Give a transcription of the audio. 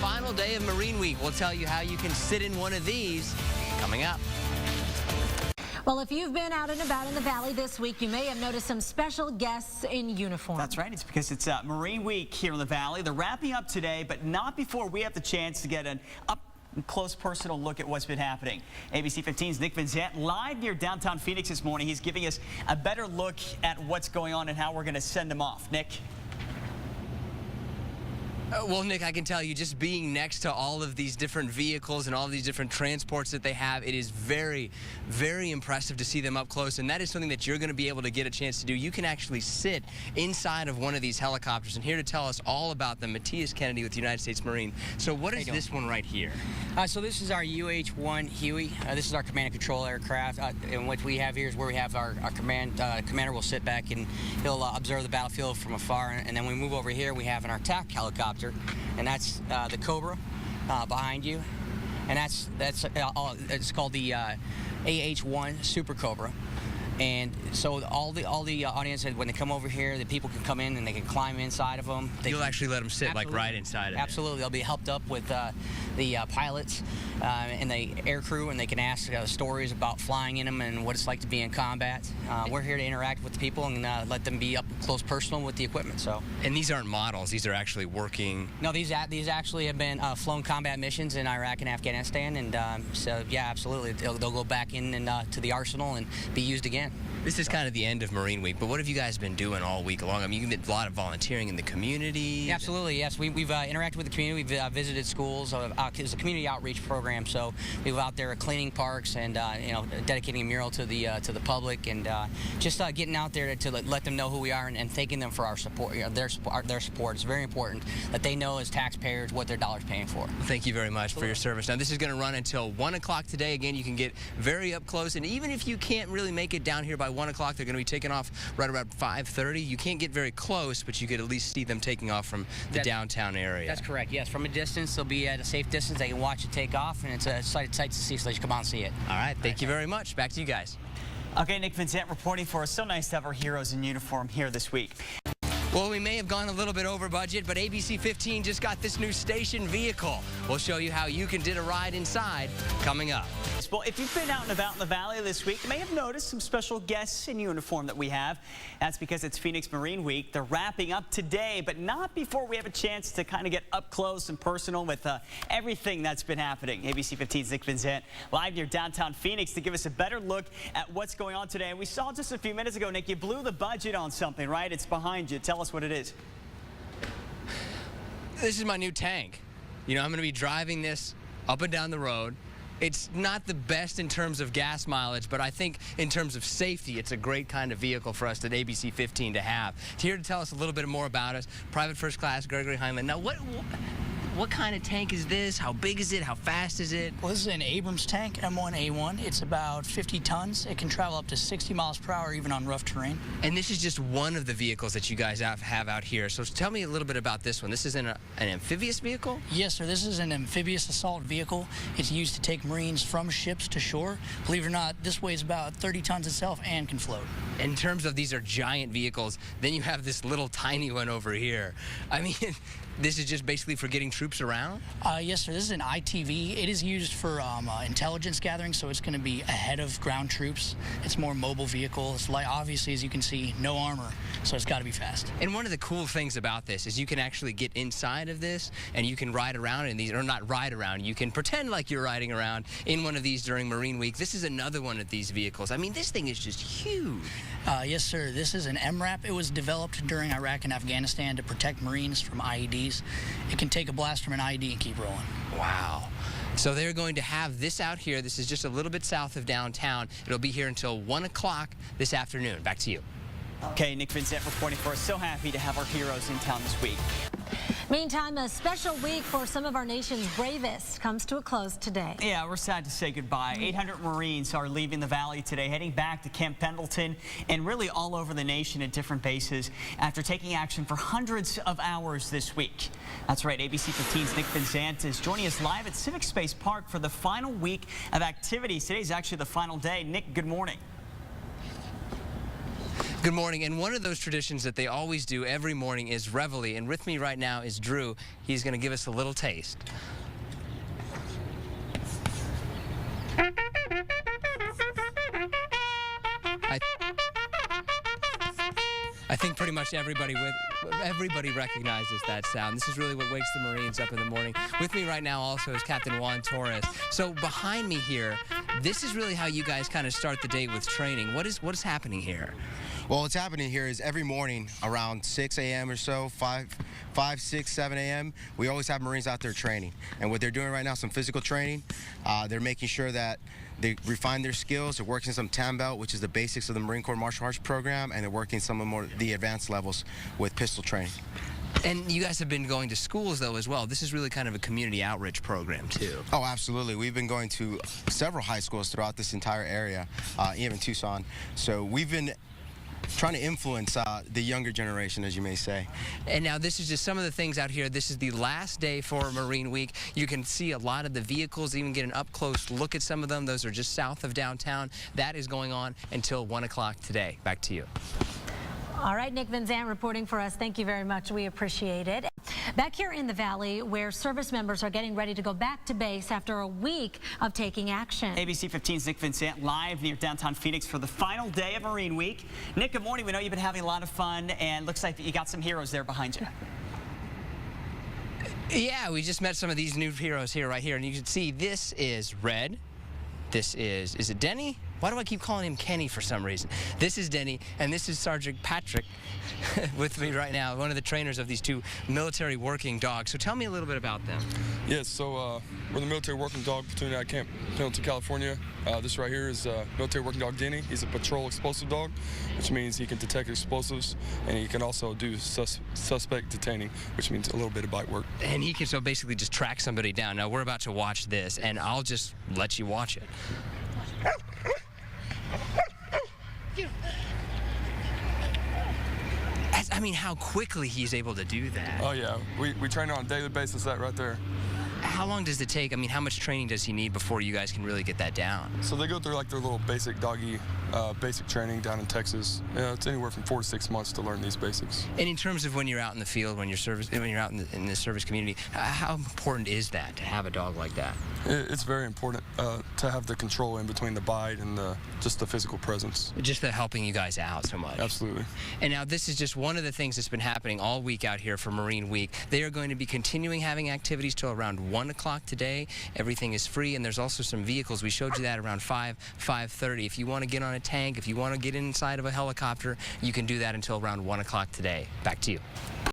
final day of Marine Week. We'll tell you how you can sit in one of these coming up. Well, if you've been out and about in the valley this week, you may have noticed some special guests in uniform. That's right. It's because it's Marine Week here in the valley. They're wrapping up today, but not before we have the chance to get an up-close personal look at what's been happening. ABC 15's Nick Vincent live near downtown Phoenix this morning. He's giving us a better look at what's going on and how we're going to send them off. Nick? Well, Nick, I can tell you, just being next to all of these different vehicles and all of these different transports that they have, it is very, very impressive to see them up close. And that is something that you're going to be able to get a chance to do. You can actually sit inside of one of these helicopters. And here to tell us all about them, Matthias Kennedy with the United States Marine. So what is this one right here? So this is our UH-1 Huey. This is our command and control aircraft. And what we have here is where we have our commander will sit back and he'll observe the battlefield from afar. And then we move over here, we have an attack helicopter. And that's the Cobra behind you, and it's called the AH-1 Super Cobra. And so all the audience, when they come over here, the people can come in and they can climb inside of them. You'll actually let them sit like right inside of it. Absolutely, they'll be helped up with the pilots and the air crew, and they can ask stories about flying in them and what it's like to be in combat. We're here to interact with the people and let them be up close, personal with the equipment. So. And these aren't models; these are actually working. No, these actually have been flown combat missions in Iraq and Afghanistan, and so yeah, absolutely, they'll go back in and to the arsenal and be used again. This is kind of the end of Marine Week, but what have you guys been doing all week long? I mean, you did a lot of volunteering in the community. Yeah, absolutely, yes. We've interacted with the community. We've visited schools. It's a community outreach program, so we were out there cleaning parks and dedicating a mural to the public, and just getting out there to let them know who we are and thanking them for our support. Their support. It's very important that they know as taxpayers what their dollar's paying for. Thank you very much for your service. Now, this is going to run until 1 o'clock today. Again, you can get very up close, and even if you can't really make it down here by 1 o'clock, they're going to be taking off right around 5:30. You can't get very close, but you could at least see them taking off from the downtown area. That's correct, yes. From a distance, they'll be at a safe distance. They can watch it take off, and it's a sight to see, so they should come out and see it. All right, thank you very much. Back to you guys. Okay, Nick Vincent reporting for us. So nice to have our heroes in uniform here this week. Well, we may have gone a little bit over budget, but ABC 15 just got this new station vehicle. We'll show you how you can get a ride inside coming up. Well, if you've been out and about in the valley this week, you may have noticed some special guests in uniform that we have. That's because it's Phoenix Marine Week. They're wrapping up today, but not before we have a chance to kind of get up close and personal with everything that's been happening. ABC 15's Nick Vincent live near downtown Phoenix to give us a better look at what's going on today. And we saw just a few minutes ago, Nick, you blew the budget on something, right? It's behind you. Tell us what it is. This is my new tank. You know, I'm going to be driving this up and down the road. It's not the best in terms of gas mileage, but I think in terms of safety, it's a great kind of vehicle for us at ABC 15 to have. Here to tell us a little bit more about us, Private First Class Gregory Heinlein. Now, what kind of tank is this? How big is it? How fast is it? Well, this is an Abrams tank, M1A1. It's about 50 tons. It can travel up to 60 miles per hour, even on rough terrain. And this is just one of the vehicles that you guys have out here. So tell me a little bit about this one. This is an amphibious vehicle? Yes, sir. This is an amphibious assault vehicle. It's used to take Marines from ships to shore. Believe it or not, this weighs about 30 tons itself and can float. In terms of these are giant vehicles, then you have this little tiny one over here. I mean, this is just basically for getting troops around? Yes, sir. This is an ITV. It is used for intelligence gathering, so it's going to be ahead of ground troops. It's more mobile vehicle. It's like, obviously, as you can see, no armor, so it's got to be fast. And one of the cool things about this is you can actually get inside of this, and you can ride around in these, or not ride around, you can pretend like you're riding around in one of these during Marine Week. This is another one of these vehicles. I mean, this thing is just huge. Yes, sir. This is an MRAP. It was developed during Iraq and Afghanistan to protect Marines from IEDs. It can take a blast from an IED and keep rolling. Wow. So they're going to have this out here. This is just a little bit south of downtown. It'll be here until 1 o'clock this afternoon. Back to you. Okay, Nick Vincent reporting for us. So happy to have our heroes in town this week. Meantime, a special week for some of our nation's bravest comes to a close today. Yeah, we're sad to say goodbye. 800 Marines are leaving the valley today, heading back to Camp Pendleton and really all over the nation at different bases after taking action for hundreds of hours this week. That's right, ABC 15's Nick Vincent is joining us live at Civic Space Park for the final week of activities. Today's actually the final day. Nick, good morning. Good morning, and one of those traditions that they always do every morning is Reveille, and with me right now is Drew. He's going to give us a little taste. I think pretty much everybody recognizes that sound. This is really what wakes the Marines up in the morning. With me right now also is Captain Juan Torres. So behind me here, this is really how you guys kind of start the day with training. What is happening here? Well, what's happening here is every morning around 6 a.m. or so, 5, 6, 7 a.m., we always have Marines out there training. And what they're doing right now, some physical training. They're making sure that they refine their skills. They're working some TAM belt, which is the basics of the Marine Corps Martial Arts program, and they're working some of the advanced levels with pistol training. And you guys have been going to schools, though, as well. This is really kind of a community outreach program, too. Oh, absolutely. We've been going to several high schools throughout this entire area, even Tucson. So we've been trying to influence the younger generation, as you may say. And now this is just some of the things out here. This is the last day for Marine Week. You can see a lot of the vehicles, even get an up-close look at some of them. Those are just south of downtown. That is going on until 1 o'clock today. Back to you. All right, Nick Van Zandt reporting for us. Thank you very much. We appreciate it. Back here in the Valley, where service members are getting ready to go back to base after a week of taking action. ABC 15's Nick Van Zandt live near downtown Phoenix for the final day of Marine Week. Nick, good morning. We know you've been having a lot of fun, and looks like you got some heroes there behind you. Yeah, we just met some of these new heroes here, right here, and you can see this is Red. This is it Denny? Why do I keep calling him Kenny for some reason? This is Denny, and this is Sergeant Patrick with me right now, one of the trainers of these two military working dogs. So tell me a little bit about them. Yes, so we're the military working dog platoon at Camp Pendleton, California. This right here is military working dog Denny. He's a patrol explosive dog, which means he can detect explosives, and he can also do suspect detaining, which means a little bit of bite work. And he can so basically just track somebody down. Now we're about to watch this, and I'll just let you watch it. I mean, how quickly he's able to do that. Oh yeah, we train on a daily basis, that right there. How long does it take? I mean, how much training does he need before you guys can really get that down? So they go through like their little basic doggy, basic training down in Texas. It's anywhere from 4 to 6 months to learn these basics. And in terms of when you're out in the field, when you're out in the service community, how important is that to have a dog like that? It's very important to have the control in between the bite and just the physical presence. Just the helping you guys out so much. Absolutely. And now this is just one of the things that's been happening all week out here for Marine Week. They are going to be continuing having activities till around 1 o'clock today. Everything is free, and there's also some vehicles. We showed you that around 5:30. If you want to get on a tank, if you want to get inside of a helicopter, you can do that until around 1 o'clock today. Back to you.